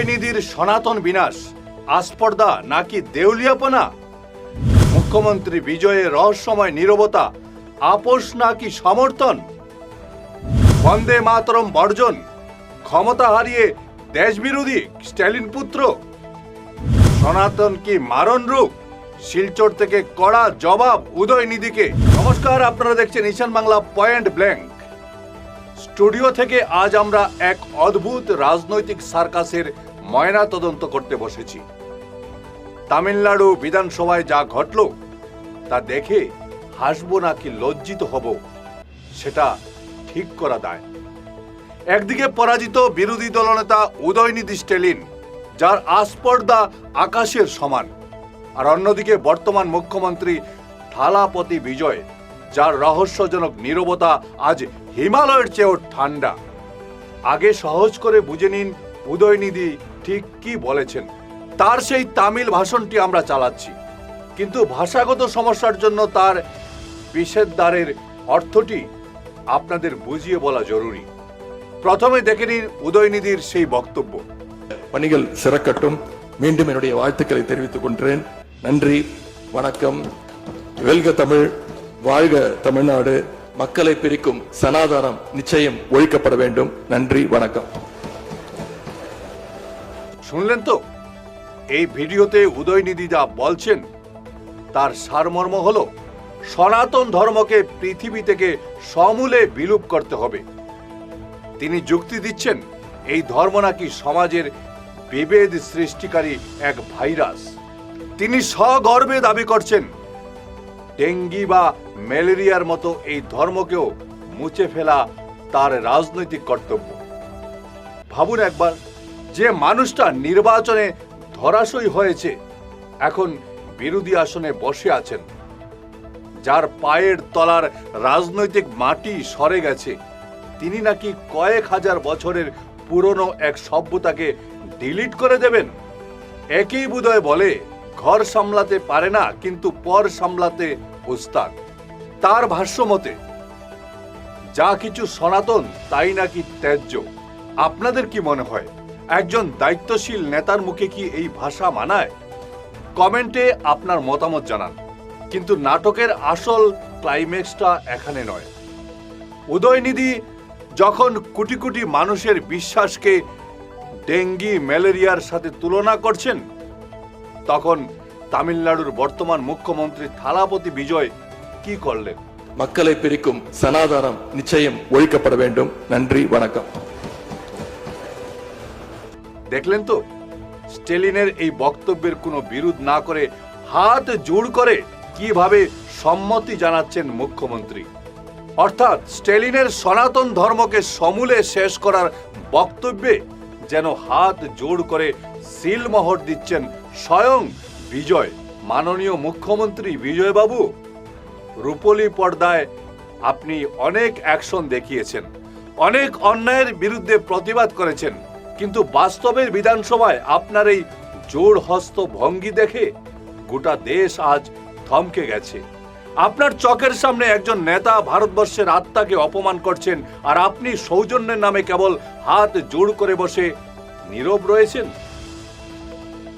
উদয়নিধির সনাতন বিনাশ আস্পর্ধা নাকি দেউলিয়াপনা? মুখ্যমন্ত্রী বিজয়ের রহস্যময় নীরবতা আপোষ নাকি সমর্থন? বন্দে মাতরম বর্জন ক্ষমতা হারিয়ে দেশবিরোধী স্ট্যালিন পুত্র? সনাতন কি মারণ রূপ? শিলচর থেকে কড়া জবাব উদয়নিধিকে। নমস্কার, আপনারা দেখছেন ঈশান বাংলা পয়েন্ট ব্ল্যাঙ্ক। স্টুডিও থেকে আজ আমরা এক অদ্ভুত রাজনৈতিক সার্কাসের ময়না তদন্ত করতে বসেছি। তামিলনাড়ু বিধানসভায় যা ঘটল তা দেখে হাসবো নাকি লজ্জিত হব সেটা ঠিক করা দায়। একদিকে পরাজিত বিরোধী দলনেতা উদয়নিধি স্ট্যালিন, যার আস্পর্ধা আকাশের সমান, আর অন্যদিকে বর্তমান মুখ্যমন্ত্রী থালাপতি বিজয়, যার রহস্যজনক নীরবতা আজ হিমালয়ের চেয়েও ঠান্ডা। আগে সহজ করে বুঝে নিন উদয়নিধি ঠিক কি বলেছেন। তার সেই তামিল ভাষণটি আমরা চালাচ্ছি, কিন্তু ভাষাগত সমস্যার জন্য তার বিষেধদ্বারের অর্থটি আপনাদের বুঝিয়ে বলা জরুরি। প্রথমে দেখে নিন উদয়নিধির সেই বক্তব্য। பணிகள் சிறக்கட்டும். மீண்டும் என்னுடைய வாழ்த்துக்களை தெரிவித்துக் கொள்கிறேன். நன்றி, வணக்கம். வெல்க தமிழ், வாழ்க தமிழ்நாடு. மக்களை பிரிக்கும் சனாதானம் நிச்சயம் ஒழிக்கப்பட வேண்டும். நன்றி, வணக்கம். শুনলেন তো, এই ভিডিওতে উদয়নিধি যা বলছেন তার সারমর্ম হলো সনাতন ধর্মকে পৃথিবী থেকে সমূলে বিলুপ করতে হবে। তিনি যুক্তি দিচ্ছেন এই ধর্ম নাকি সমাজের বিভেদ সৃষ্টিকারী এক ভাইরাস। তিনি সগর্বে দাবি করছেন ডেঙ্গি বা ম্যালেরিয়ার মতো এই ধর্মকেও মুছে ফেলা তার রাজনৈতিক কর্তব্য। ভাবুন একবার, যে মানুষটা নির্বাচনে ধরাশয়ী হয়েছে এখন বিরোধী আসনে বসে আছেন, যার পায়ের তলার রাজনৈতিক মাটি সরে গেছে, তিনি নাকি কয়েক হাজার বছরের পুরনো এক সভ্যতাকে ডিলিট করে দেবেন। একই বোধহয় বলে ঘর সামলাতে পারে না কিন্তু পর সামলাতে উস্তাদ। তার ভাষ্য মতে যা কিছু সনাতন তাই নাকি ত্যায্য। আপনাদের কি মনে হয়, একজন দায়িত্বশীল নেতার মুখে কি এই ভাষা মানায়? কমেন্টে আপনার মতামত জানান। কিন্তু নাটকের আসল ক্লাইম্যাক্সটা এখানে নয়। উদয়নিধি যখন কোটি কোটি মানুষের বিশ্বাসকে ডেঙ্গি ম্যালেরিয়ার সাথে তুলনা করছেন, তখন তামিলনাড়ুর বর্তমান মুখ্যমন্ত্রী থালাপতি বিজয় কি করলেন? மக்களை பிரிக்கும் சனாதானம் நிச்சயம் ஒழிக்கப்பட வேண்டும். நன்றி, வணக்கம். দেখলেন তো, স্ট্যালিনের এই বক্তব্যের কোনো বিরোধ না করে হাত জোড় করে কিভাবে সম্মতি জানাচ্ছেন মুখ্যমন্ত্রী। অর্থাৎ স্ট্যালিনের সনাতন ধর্মকে সমূলে শেষ করার বক্তব্যে যেন হাত জোড় করে সিলমোহর দিচ্ছেন স্বয়ং বিজয়। মাননীয় মুখ্যমন্ত্রী বিজয় বাবু, রূপলী পর্দায় আপনি অনেক অ্যাকশন দেখিয়েছেন, অনেক অন্যায়ের বিরুদ্ধে প্রতিবাদ করেছেন, কিন্তু বাস্তবের বিধানসভায় আপনার এই জোড় হস্ত ভঙ্গি দেখে গোটা দেশ আজ থমকে গেছে। আপনার চোখের সামনে একজন নেতা ভারতবর্ষের আত্মাকে অপমান করছেন, আর আপনি সৌজন্যের নামে কেবল হাত জোড় করে বসে নীরব রয়েছেন।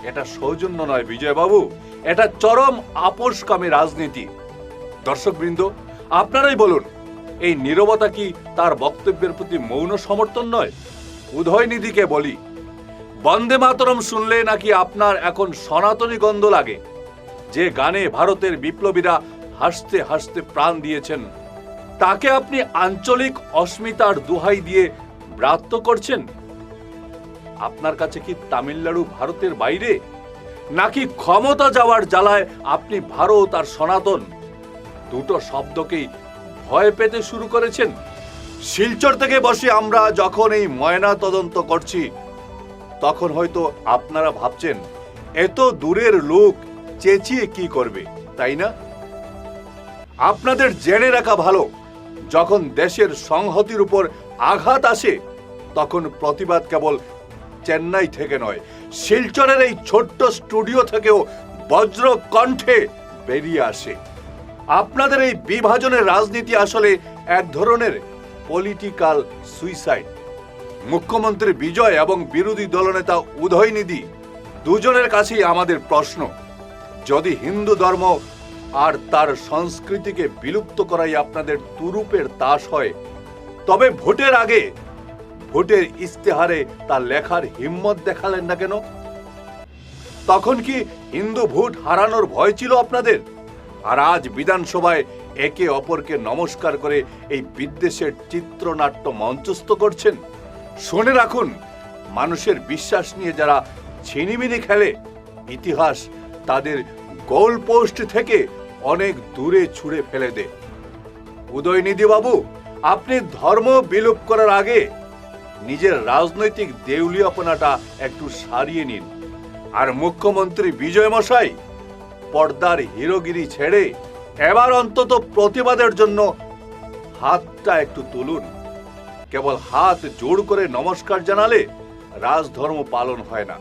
এটা সৌজন্য নয় বিজয় বাবু, এটা চরম আপোষকামী রাজনীতি। দর্শকবৃন্দ, আপনারাই বলুন, এই নীরবতা কি তার বক্তব্যের প্রতি মৌন সমর্থন নয়? উদয়নিধিকে বলি, বন্দে মাতরম শুনলে নাকি আপনার এখন সনাতনী গন্ধ লাগে? যে গানে ভারতের বিপ্লবীরা হাসতে হাসতে প্রাণ দিয়েছেন, তাকে আপনি আঞ্চলিক অস্মিতার দোহাই দিয়ে ব্রাত্য করছেন। আপনার কাছে কি তামিলনাড়ু ভারতের বাইরে, নাকি ক্ষমতা যাওয়ার জ্বালায় আপনি ভারত আর সনাতন দুটো শব্দকেই ভয় পেতে শুরু করেছেন? শিলচর থেকে বসে আমরা যখন এই ময়না তদন্ত করছি, তখন হয়তো আপনারা ভাবছেন এত দূরের লোক চেঁচিয়ে কি করবে, তাই না? আপনাদের জেনে রাখা ভালো, যখন দেশের সংহতির উপর আঘাত আসে তখন প্রতিবাদ কেবল চেন্নাই থেকে নয়, শিলচরের এই ছোট্ট স্টুডিও থেকেও বজ্র কণ্ঠে বেরিয়ে আসে। আপনাদের এই বিভাজনের রাজনীতি আসলে এক ধরনের পলিটিক্যাল সুইসাইড। মুখ্যমন্ত্রী বিজয় এবং বিরোধী দলনেতা উদয়নিধি দুজনের কাছেই আমাদের প্রশ্ন, যদি হিন্দু ধর্ম আর তার সংস্কৃতিকে বিলুপ্ত করাই আপনাদের তুরুপের তাস হয়, তবে ভোটের আগে ভোটের ইস্তেহারে তা লেখার হিম্মত দেখালেন না কেন? তখন কি হিন্দু ভোট হারানোর ভয় ছিল আপনাদের? আর আজ বিধানসভায় একে অপরকে নমস্কার করে এই বিদ্বেষের চিত্রনাট্য মঞ্চস্থ করছেন। শুনে রাখুন, মানুষের বিশ্বাস নিয়ে যারা ছিনিমিনি খেলে, ইতিহাস তাদের গোল পোস্ট থেকে অনেক দূরে ছুঁড়ে ফেলে দেয়। উদয়নিধি বাবু, আপনি ধর্ম বিলোপ করার আগে নিজের রাজনৈতিক দেউলিয়াপনাটা একটু সারিয়ে নিন। আর মুখ্যমন্ত্রী বিজয় মশাই, পর্দার হিরোগিরি ছেড়ে এবার অন্তত প্রতিবাদের জন্য হাতটা একটু তুলুন। কেবল হাত জোড় করে নমস্কার জানালে রাজধর্ম পালন হয় না।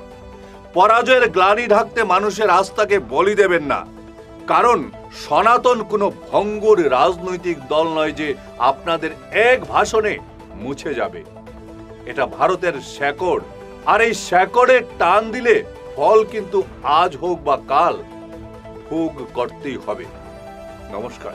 পরাজয়ের গ্লানি ঢাকতে মানুষের আস্থাকে বলি দেবেন না, কারণ সনাতন কোনো ভঙ্গুর রাজনৈতিক দল নয় যে আপনাদের এক ভাষণে মুছে যাবে। এটা ভারতের শেকড়, আর এই শেকড়ে টান দিলে ফল কিন্তু আজ হোক বা কাল ভোগ করতেই হবে। নমস্কার।